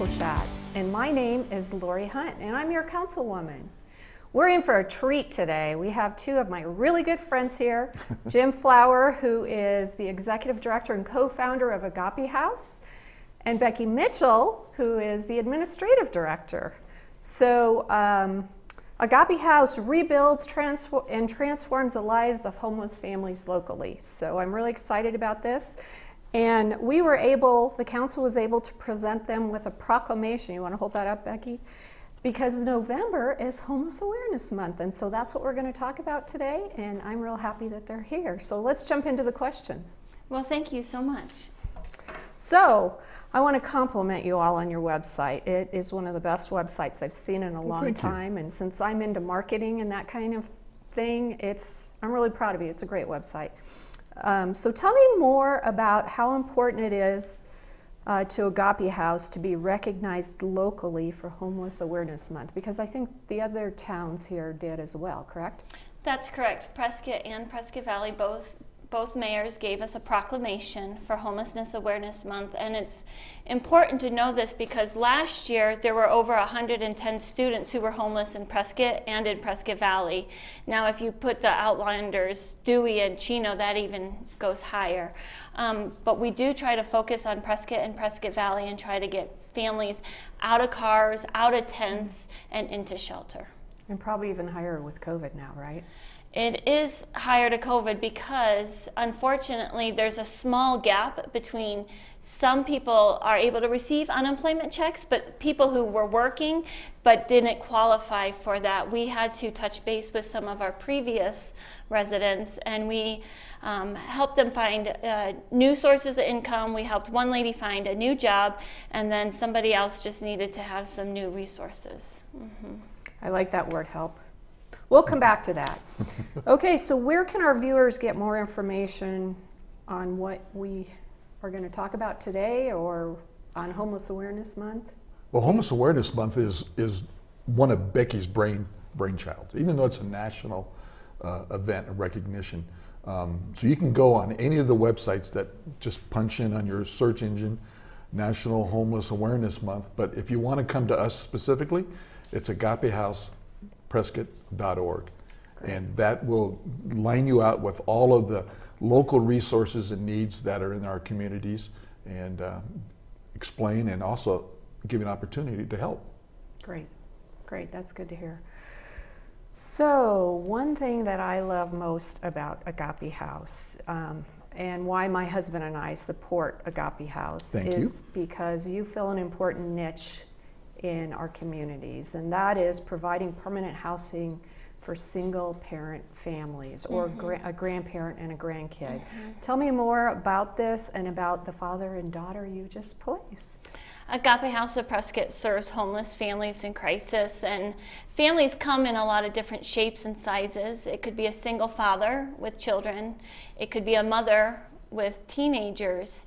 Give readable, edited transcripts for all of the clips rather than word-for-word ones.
Council Chat, and my name is Lori Hunt, and I'm your councilwoman. We're in for a treat today. We have two of my really good friends here, Jim Flower, who is the executive director and co-founder of Agape House, and Becky Mitchell, who is the administrative director. So Agape House rebuilds and transforms the lives of homeless families locally. So I'm really excited about this. And the council was able to present them with a proclamation. You want to hold that up, Becky? Because November is Homeless Awareness Month, and so that's what we're going to talk about today, and I'm real happy that they're here. So let's jump into the questions. Well, thank you so much. So I want to compliment you all on your website. It is one of the best websites I've seen in a long time, and since I'm into marketing and that kind of thing, I'm really proud of you. It's a great website. So tell me more about how important it is to Agape House to be recognized locally for Homeless Awareness Month, because I think the other towns here did as well, correct? That's correct. Prescott and Prescott Valley, both mayors gave us a proclamation for Homelessness Awareness Month, and it's important to know this because last year there were over 110 students who were homeless in Prescott and in Prescott Valley. Now if you put the outlanders, Dewey and Chino, that even goes higher. But we do try to focus on Prescott and Prescott Valley and try to get families out of cars, out of tents, and into shelter. And probably even higher with COVID now, right? It is higher to COVID because, unfortunately, there's a small gap between some people are able to receive unemployment checks, but people who were working but didn't qualify for that. We had to touch base with some of our previous residents, and we helped them find new sources of income. We helped one lady find a new job, and then somebody else just needed to have some new resources. Mm-hmm. I like that word, help. We'll come back to that. Okay, so where can our viewers get more information on what we are going to talk about today or on Homeless Awareness Month? Well, Homeless Awareness Month is one of Becky's brainchild, even though it's a national event and recognition. So you can go on any of the websites that just punch in on your search engine, National Homeless Awareness Month. But if you want to come to us specifically, it's Agape House Prescott.org, and that will line you out with all of the local resources and needs that are in our communities, and explain and also give an opportunity to help. Great, that's good to hear. So one thing that I love most about Agape House, and why my husband and I support Agape House, is because you fill an important niche in our communities, and that is providing permanent housing for single parent families or a grandparent and a grandkid. Tell me more about this and about the father and daughter you just placed. Agape House of Prescott serves homeless families in crisis, and families come in a lot of different shapes and sizes. It could be a single father with children. It could be a mother with teenagers.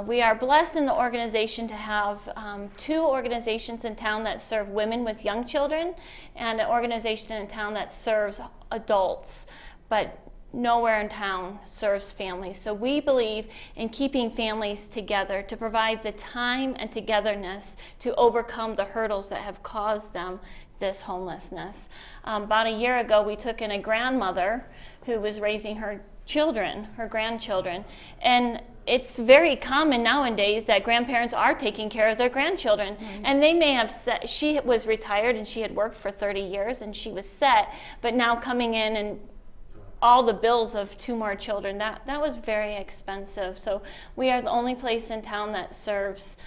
We are blessed in the organization to have two organizations in town that serve women with young children and an organization in town that serves adults, but nowhere in town serves families. So we believe in keeping families together to provide the time and togetherness to overcome the hurdles that have caused them this homelessness. About a year ago, we took in a grandmother who was raising her grandchildren, and it's very common nowadays that grandparents are taking care of their grandchildren. And they may have she was retired and she had worked for 30 years and she was set, but now coming in and all the bills of two more children, that was very expensive. So we are the only place in town that serves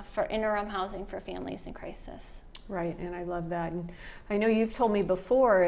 for interim housing for families in crisis. Right, and I love that. And I know you've told me before,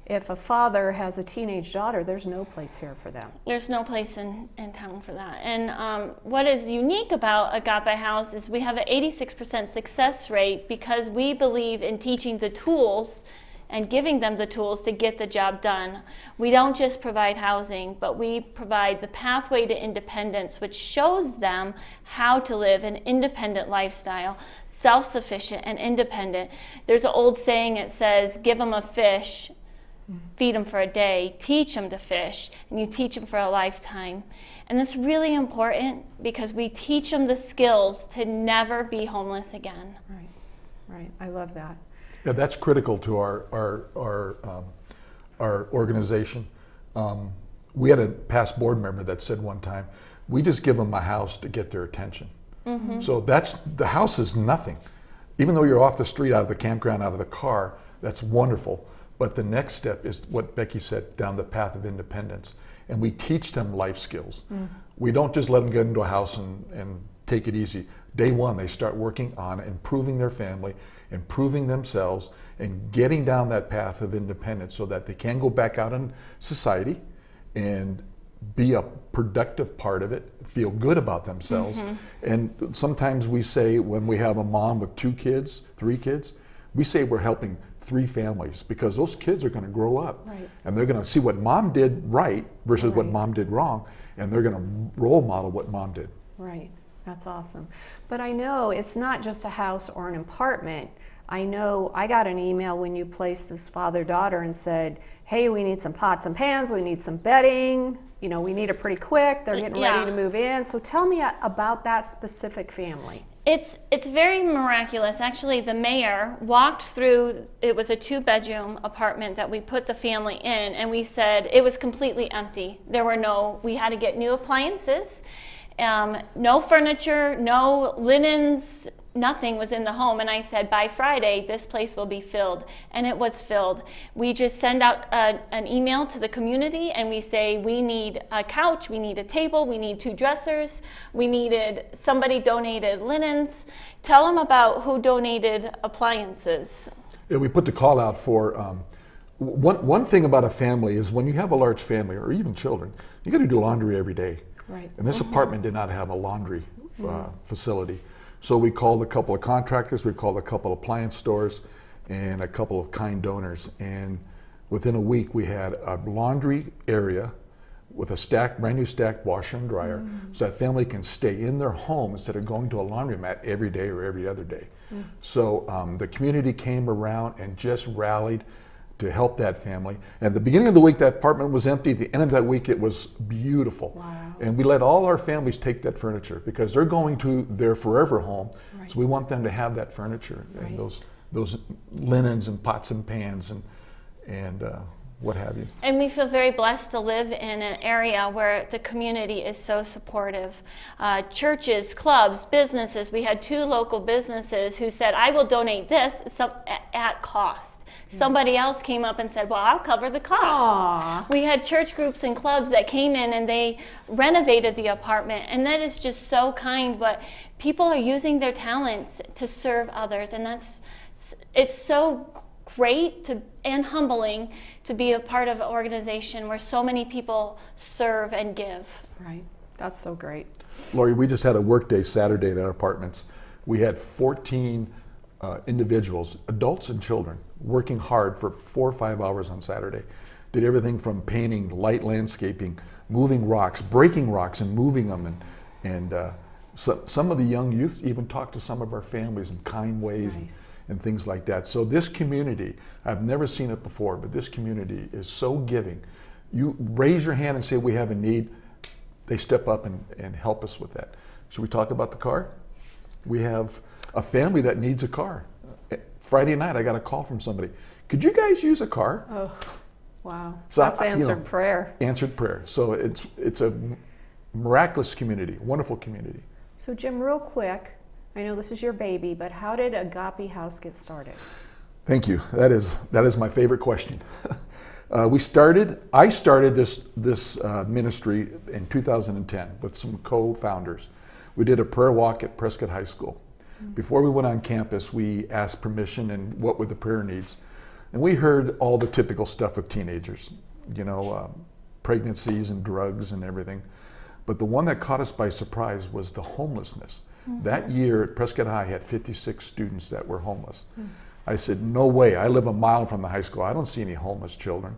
if a father has a teenage daughter, there's no place here for them. There's no place in town for that. And what is unique about Agape House is we have an 86% success rate because we believe in teaching the tools and giving them the tools to get the job done. We don't just provide housing, but we provide the pathway to independence, which shows them how to live an independent lifestyle, self-sufficient and independent. There's an old saying, it says, give them a fish feed them for a day, teach them to fish, and you teach them for a lifetime. And that's really important because we teach them the skills to never be homeless again. Right, right. I love that. Yeah, that's critical to our organization. We had a past board member that said one time, we just give them a house to get their attention. So the house is nothing. Even though you're off the street, out of the campground, out of the car, that's wonderful. But the next step is what Becky said, down the path of independence. And we teach them life skills. We don't just let them get into a house and take it easy. Day one, they start working on improving their family, improving themselves, and getting down that path of independence so that they can go back out in society and be a productive part of it, feel good about themselves. And sometimes we say, when we have a mom with 2 kids, 3 kids, we say we're helping 3 families, because those kids are going to grow up, Right. and they're going to see what mom did right versus what Right. mom did wrong, and they're going to role model what mom did. Right, that's awesome. But I know it's not just a house or an apartment. I know I got an email when you placed this father-daughter and said, hey, we need some pots and pans, we need some bedding, you know, we need it pretty quick, they're getting Yeah. ready to move in. So tell me about that specific family. It's very miraculous. Actually, the mayor walked through, it was a 2-bedroom apartment that we put the family in, and we said it was completely empty. We had to get new appliances, no furniture, no linens, nothing was in the home. And I said, by Friday, this place will be filled. And it was filled. We just send out an email to the community and we say, we need a couch, we need a table, we need 2 dressers, somebody donated linens. Tell them about who donated appliances. Yeah, we put the call out for, one thing about a family is when you have a large family, or even children, you got to do laundry every day. Right. And this apartment did not have a laundry facility. So we called a couple of contractors, we called a couple of appliance stores, and a couple of kind donors. And within a week, we had a laundry area with a brand new stacked washer and dryer, so that family can stay in their home instead of going to a laundromat every day or every other day. So the community came around and just rallied to help that family. And at the beginning of the week, that apartment was empty. At the end of that week, it was beautiful. Wow. And we let all our families take that furniture because they're going to their forever home. Right. So we want them to have that furniture Right. and those linens and pots and pans and what have you. And we feel very blessed to live in an area where the community is so supportive. Churches, clubs, businesses. We had 2 local businesses who said, I will donate this at cost. Somebody else came up and said, well, I'll cover the cost. Aw. We had church groups and clubs that came in and they renovated the apartment. And that is just so kind. But people are using their talents to serve others. And it's so great and humbling to be a part of an organization where so many people serve and give. Right, that's so great. Lori, we just had a work day Saturday at our apartments. We had 14 individuals, adults and children, working hard for 4 or 5 hours on Saturday. Did everything from painting, light landscaping, moving rocks, breaking rocks and moving them. And some of the young youth even talked to some of our families in kind ways. Nice. And things like that. So this community, I've never seen it before, but this community is so giving. You raise your hand and say, we have a need. They step up and help us with that. Should we talk about the car? We have a family that needs a car. Friday night, I got a call from somebody. Could you guys use a car? Oh, wow. So That's answered prayer. Answered prayer. So it's a miraculous community, wonderful community. So Jim, real quick, I know this is your baby, but how did Agape House get started? Thank you. That is my favorite question. I started this ministry in 2010 with some co-founders. We did a prayer walk at Prescott High School. Before we went on campus, we asked permission and what were the prayer needs. And we heard all the typical stuff with teenagers, pregnancies and drugs and everything. But the one that caught us by surprise was the homelessness. That year at Prescott High had 56 students that were homeless. I said, no way, I live a mile from the high school. I don't see any homeless children.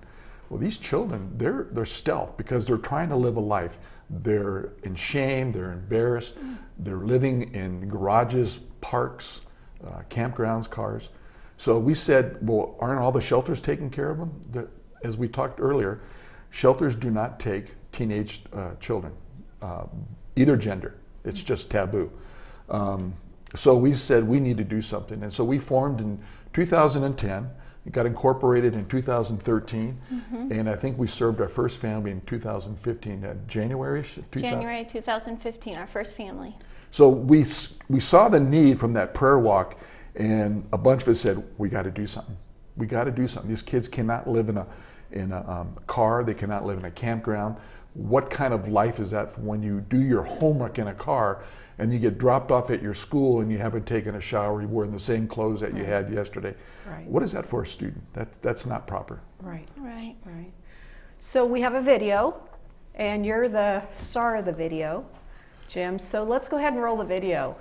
Well, these children, they're stealth because they're trying to live a life. They're in shame, they're embarrassed, they're living in garages, parks, campgrounds, cars. So we said, well, aren't all the shelters taking care of them? as we talked earlier, shelters do not take teenage children, either gender. It's just taboo. So we said we need to do something. And so we formed in 2010. It got incorporated in 2013. And I think we served our first family in 2015, January-ish? January 2015, our first family. So we saw the need from that prayer walk, and a bunch of us said, we got to do something. We got to do something. These kids cannot live in a car. They cannot live in a campground. What kind of life is that when you do your homework in a car and you get dropped off at your school and you haven't taken a shower, you're wearing the same clothes that you had yesterday? Right. What is that for a student? That's not proper. Right. Right. Right. So we have a video, and you're the star of the video, Jim. So let's go ahead and roll the video.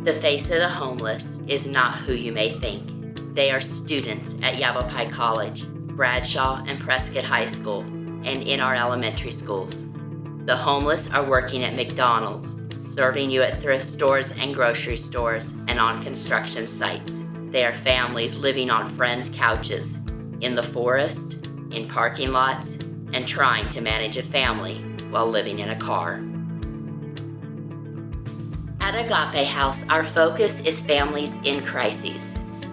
The face of the homeless is not who you may think. They are students at Yavapai College, Bradshaw and Prescott High School, and in our elementary schools. The homeless are working at McDonald's, serving you at thrift stores and grocery stores, and on construction sites. They are families living on friends' couches, in the forest, in parking lots, and trying to manage a family while living in a car. At Agape House, our focus is families in crises.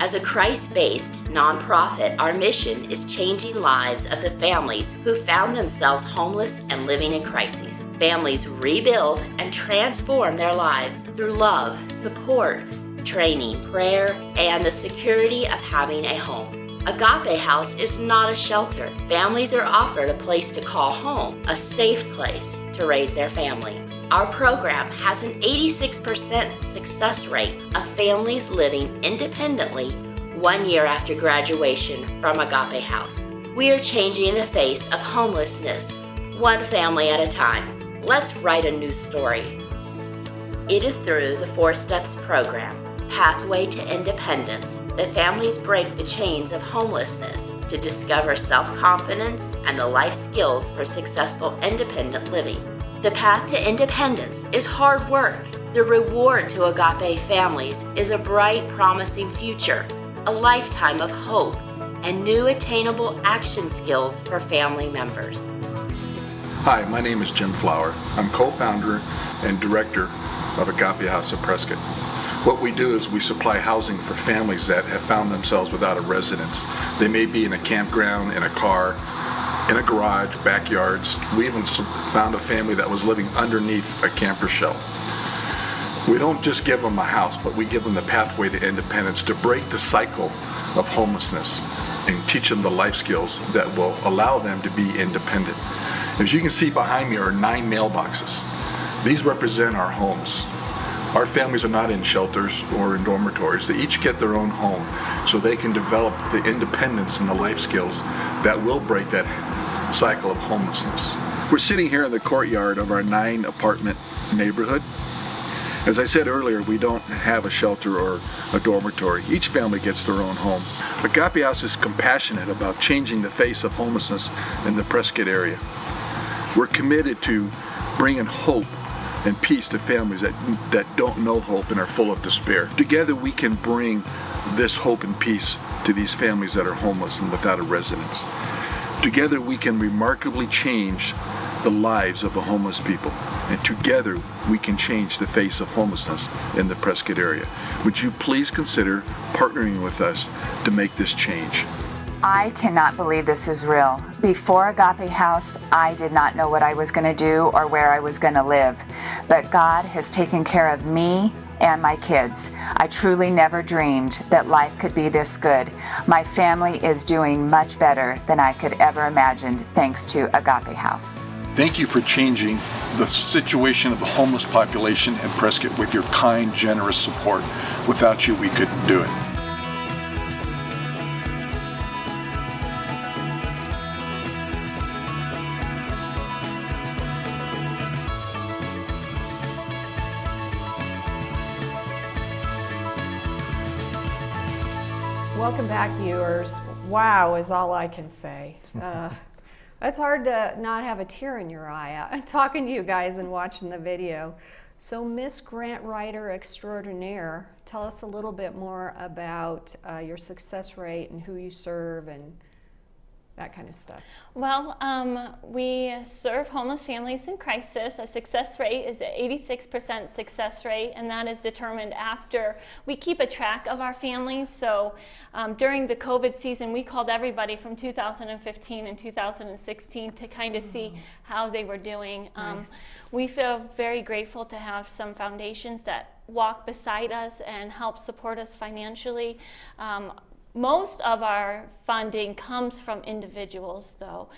As a Christ-based nonprofit, our mission is changing lives of the families who found themselves homeless and living in crises. Families rebuild and transform their lives through love, support, training, prayer, and the security of having a home. Agape House is not a shelter. Families are offered a place to call home, a safe place to raise their family. Our program has an 86% success rate of families living independently 1 year after graduation from Agape House. We are changing the face of homelessness, one family at a time. Let's write a new story. It is through the 4 Steps program, Pathway to Independence, that families break the chains of homelessness to discover self-confidence and the life skills for successful independent living. The path to independence is hard work. The reward to Agape families is a bright, promising future, a lifetime of hope, and new attainable action skills for family members. Hi, my name is Jim Flower. I'm co-founder and director of Agape House of Prescott. What we do is we supply housing for families that have found themselves without a residence. They may be in a campground, in a car, in a garage, backyards. We even found a family that was living underneath a camper shell. We don't just give them a house, but we give them the pathway to independence to break the cycle of homelessness and teach them the life skills that will allow them to be independent. As you can see behind me are 9 mailboxes. These represent our homes. Our families are not in shelters or in dormitories. They each get their own home so they can develop the independence and the life skills that will break that cycle of homelessness. We're sitting here in the courtyard of our 9 apartment neighborhood. As I said earlier, we don't have a shelter or a dormitory. Each family gets their own home. Agape House is compassionate about changing the face of homelessness in the Prescott area. We're committed to bringing hope and peace to families that don't know hope and are full of despair. Together we can bring this hope and peace to these families that are homeless and without a residence. Together we can remarkably change the lives of the homeless people, and together we can change the face of homelessness in the Prescott area. Would you please consider partnering with us to make this change? I cannot believe this is real. Before Agape House, I did not know what I was going to do or where I was going to live. But God has taken care of me and my kids. I truly never dreamed that life could be this good. My family is doing much better than I could ever imagine thanks to Agape House. Thank you for changing the situation of the homeless population in Prescott with your kind, generous support. Without you, we couldn't do it. Welcome back, viewers. Wow is all I can say. It's hard to not have a tear in your eye talking to you guys and watching the video. So Miss Grant Writer Extraordinaire, tell us a little bit more about your success rate and who you serve and that kind of stuff. Well, we serve homeless families in crisis. Our success rate is 86% success rate, and that is determined after we keep a track of our families. So during the COVID season, we called everybody from 2015 and 2016 to kind of see how they were doing. Nice. We feel very grateful to have some foundations that walk beside us and help support us financially. Most of our funding comes from individuals, though.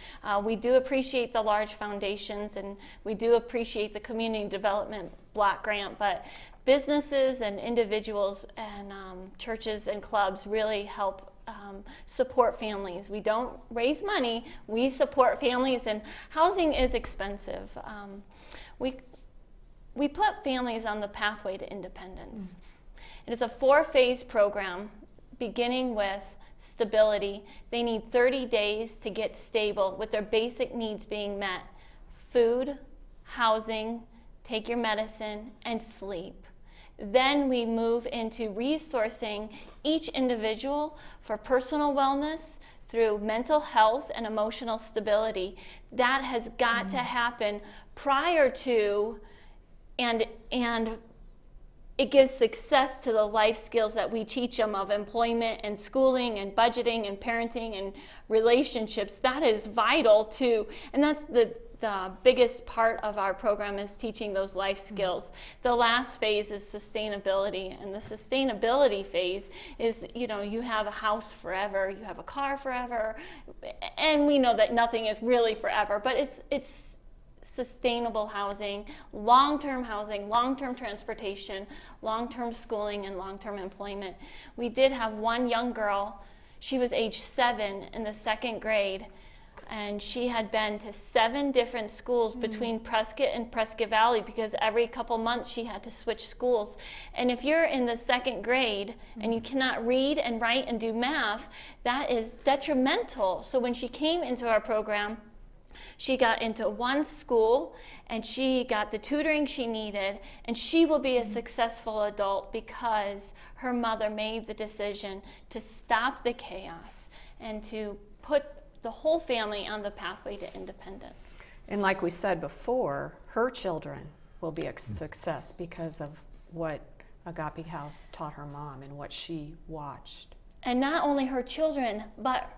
We do appreciate the large foundations, and we do appreciate the Community Development Block Grant, but businesses and individuals and churches and clubs really help support families. We don't raise money, we support families, and housing is expensive. We put families on the pathway to independence. It is a 4-phase program, beginning with stability. They need 30 days to get stable with their basic needs being met: food, housing, take your medicine, and sleep. Then we move into resourcing each individual for personal wellness through mental health and emotional stability. That has got to happen prior to and it gives success to the life skills that we teach them of employment and schooling and budgeting and parenting and relationships. That is vital too, and that's the biggest part of our program, is teaching those life skills. The last phase is sustainability, and the sustainability phase is, you have a house forever, you have a car forever, and we know that nothing is really forever, but it's sustainable housing, long-term transportation, long-term schooling, and long-term employment. We did have one young girl. She was age 7 in the 2nd grade, and she had been to 7 different schools between Prescott and Prescott Valley, because every couple months she had to switch schools. And if you're in the 2nd grade and you cannot read and write and do math, that is detrimental. So when she came into our program, she got into one school and she got the tutoring she needed, and she will be a successful adult because her mother made the decision to stop the chaos and to put the whole family on the pathway to independence. And like we said before, her children will be a success because of what Agape House taught her mom and what she watched. And not only her children, but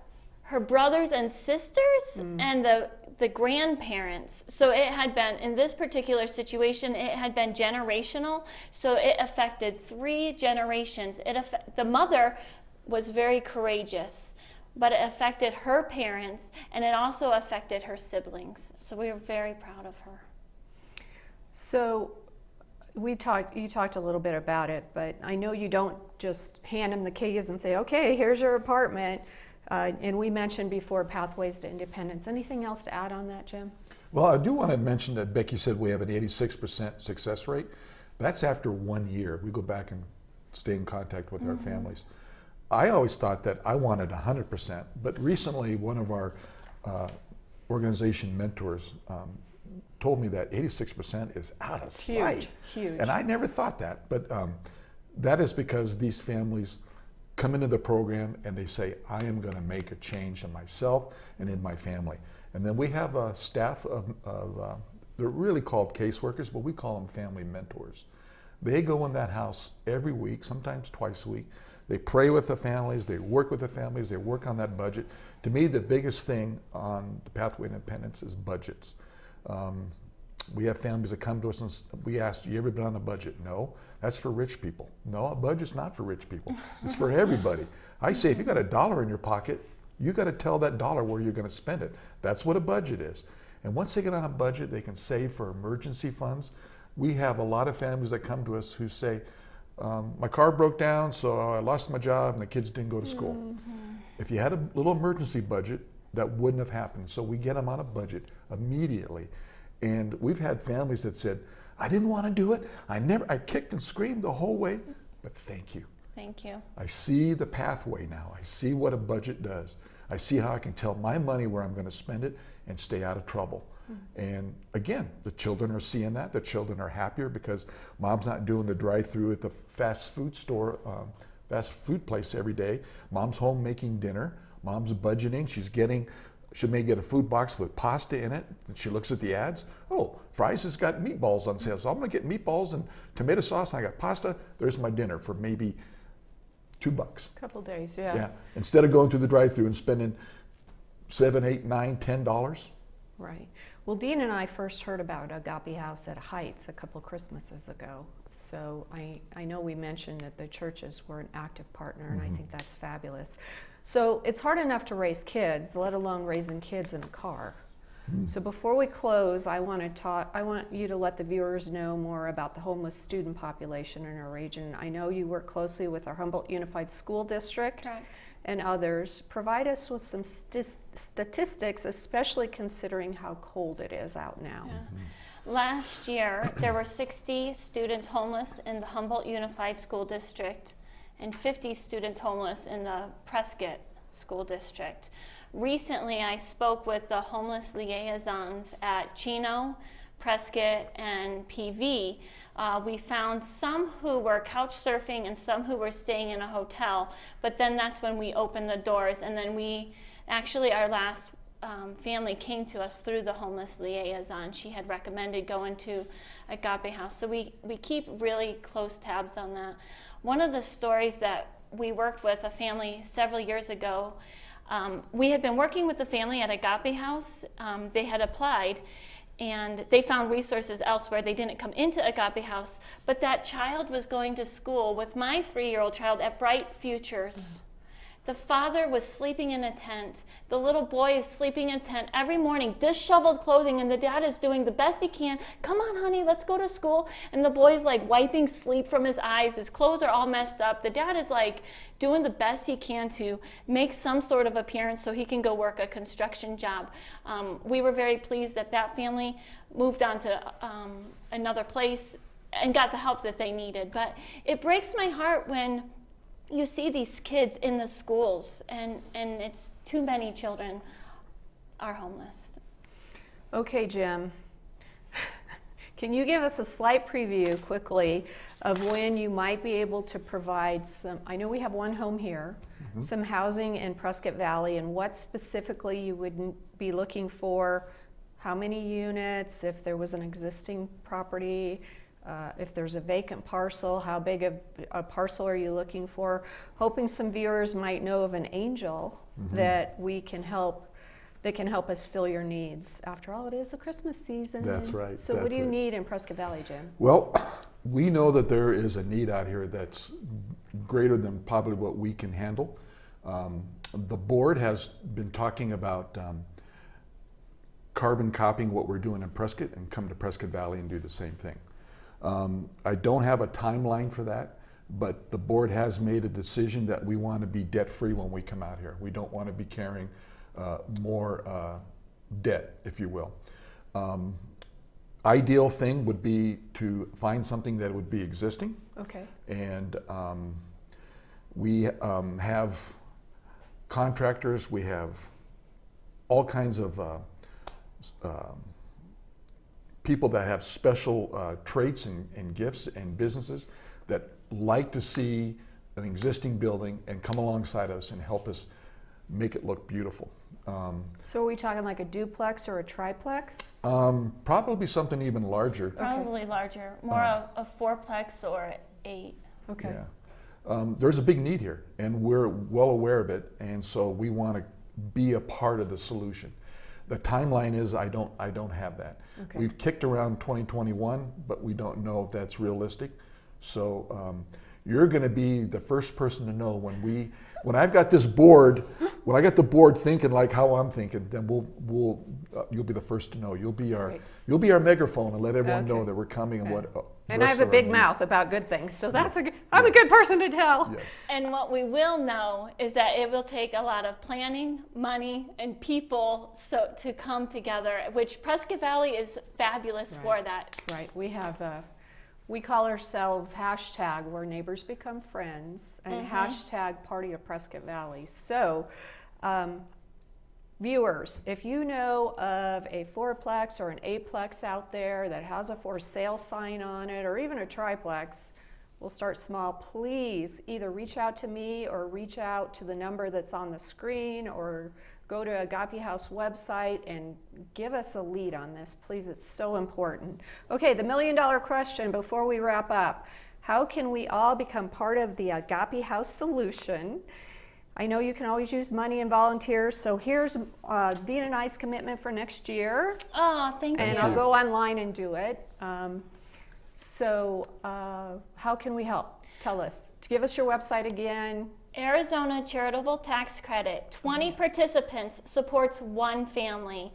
her brothers and sisters and the grandparents. So it had been, in this particular situation, it had been generational. So it affected 3 generations. The mother was very courageous, but it affected her parents, and it also affected her siblings. So we were very proud of her. So you talked a little bit about it, but I know you don't just hand them the keys and say, okay, here's your apartment. And we mentioned before Pathways to Independence. Anything else to add on that, Jim? Well, I do want to mention that Becky said we have an 86% success rate. That's after 1 year. We go back and stay in contact with our families. I always thought that I wanted 100%, but recently one of our organization mentors told me that 86% is out of sight. Huge. And I never thought that, but that is because these families come into the program and they say, I am going to make a change in myself and in my family. And then we have a staff of they're really called caseworkers, but we call them family mentors. They go in that house every week, sometimes twice a week. They pray with the families, they work with the families, they work on that budget. To me, the biggest thing on the Pathway to Independence is budgets. We have families that come to us and we ask, you ever been on a budget? No, that's for rich people. No, a budget's not for rich people. It's for everybody. I say, if you got $1 in your pocket, you got to tell that dollar where you're going to spend it. That's what a budget is. And once they get on a budget, they can save for emergency funds. We have a lot of families that come to us who say, my car broke down, so I lost my job and the kids didn't go to school. If you had a little emergency budget, that wouldn't have happened. So we get them on a budget immediately. And we've had families that said, I didn't want to do it. I kicked and screamed the whole way, but thank you. Thank you. I see the pathway now. I see what a budget does. I see how I can tell my money where I'm going to spend it and stay out of trouble. And again, the children are seeing that. The children are happier because mom's not doing the drive-through at the fast food store, fast food place every day. Mom's home making dinner. Mom's budgeting. She may get a food box with pasta in it. And she looks at the ads. Oh, Fry's has got meatballs on sale. So I'm going to get meatballs and tomato sauce, and I got pasta. There's my dinner for maybe $2. Couple days, yeah. Yeah. Instead of going to the drive-through and spending $7, $8, $9, $10. Right. Well, Dean and I first heard about Agape House at Heights a couple Christmases ago. So I know we mentioned that the churches were an active partner, and I think that's fabulous. So it's hard enough to raise kids, let alone raising kids in a car. So before we close, I want you to let the viewers know more about the homeless student population in our region. I know you work closely with our Humboldt Unified School District. Correct. And others. Provide us with some statistics, especially considering how cold it is out now. Yeah. Last year, there were 60 students homeless in the Humboldt Unified School District and 50 students homeless in the Prescott School District. Recently, I spoke with the homeless liaisons at Chino, Prescott, and PV. We found some who were couch surfing and some who were staying in a hotel, but then that's when we opened the doors, and then our last family came to us through the homeless liaison. She had recommended going to Agape House, so we keep really close tabs on that. One of the stories that we worked with a family several years ago, we had been working with the family at Agape House. They had applied, and they found resources elsewhere. They didn't come into Agape House, but that child was going to school with my 3-year-old child at Bright Futures. The father was sleeping in a tent. The little boy is sleeping in a tent every morning, disheveled clothing, and the dad is doing the best he can. Come on, honey, let's go to school. And the boy's like wiping sleep from his eyes. His clothes are all messed up. The dad is like doing the best he can to make some sort of appearance so he can go work a construction job. We were very pleased that that family moved on to another place and got the help that they needed. But it breaks my heart when you see these kids in the schools, and it's too many children are homeless. Okay, Jim. Can you give us a slight preview quickly of when you might be able to provide some, I know we have one home here, some housing in Prescott Valley, and what specifically you would be looking for, how many units, if there was an existing property, if there's a vacant parcel, how big of a parcel are you looking for? Hoping some viewers might know of an angel that can help us fill your needs. After all, it is the Christmas season. That's right. So what do you need in Prescott Valley, Jim? Well, we know that there is a need out here that's greater than probably what we can handle. The board has been talking about carbon copying what we're doing in Prescott and come to Prescott Valley and do the same thing. I don't have a timeline for that, but the board has made a decision that we want to be debt-free when we come out here. We don't want to be carrying more debt, if you will. Ideal thing would be to find something that would be existing. Okay. And we have contractors, we have all kinds of people that have special traits and gifts and businesses that like to see an existing building and come alongside us and help us make it look beautiful. So are we talking like a duplex or a triplex? Probably something even larger. Probably larger, more of a fourplex or 8. Okay. Yeah. There's a big need here, and we're well aware of it, and so we want to be a part of the solution. The timeline is I don't have that. Okay. We've kicked around 2021, but we don't know if that's realistic. So you're going to be the first person to know when I've got this board, when I got the board thinking like how I'm thinking, then you'll be the first to know. You'll be our megaphone and let everyone know that we're coming and what. And I have a big mouth about good things, so I'm a good person to tell. Yes. And what we will know is that it will take a lot of planning, money, and people to come together, which Prescott Valley is fabulous for that. Right. We call ourselves hashtag where neighbors become friends and hashtag party of Prescott Valley. So, viewers, if you know of a fourplex or an eightplex out there that has a for sale sign on it, or even a triplex, we'll start small. Please either reach out to me or reach out to the number that's on the screen, or go to Agape House website and give us a lead on this, please. It's so important. Okay, the $1 million question before we wrap up. How can we all become part of the Agape House solution? I know you can always use money and volunteers, so here's Dean and I's commitment for next year. Oh, thank And you. I'll go online and do it. How can we help? Tell us. Give us your website again. Arizona Charitable Tax Credit. 20 participants supports one family.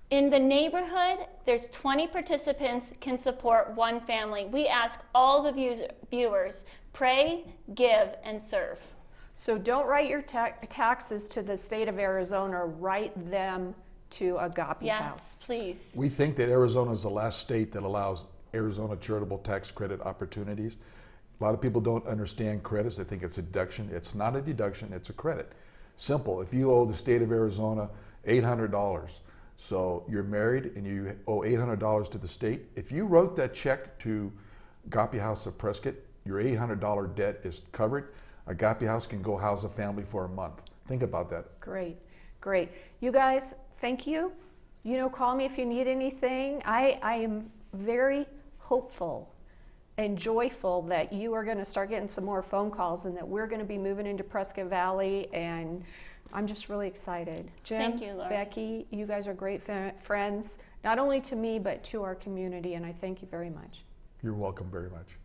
In the neighborhood, there's 20 participants can support one family. We ask all the viewers, pray, give, and serve. So don't write your taxes to the state of Arizona. Write them to Agape Yes, House. please. We think that Arizona is the last state that allows Arizona charitable tax credit opportunities. A lot of people don't understand credits. They think it's a deduction. It's not a deduction, it's a credit. Simple. If you owe the state of Arizona $800, so you're married and you owe $800 to the state, if you wrote that check to Agape House of Prescott, your $800 debt is covered. Agape House can go house a family for a month. Think about that. Great, great. You guys, thank you. You know, call me if you need anything. I am very hopeful and joyful that you are going to start getting some more phone calls and that we're going to be moving into Prescott Valley, and I'm just really excited. Jim, Thank you, Laura. Becky, you guys are great friends, not only to me but to our community, and I thank you very much. You're welcome very much.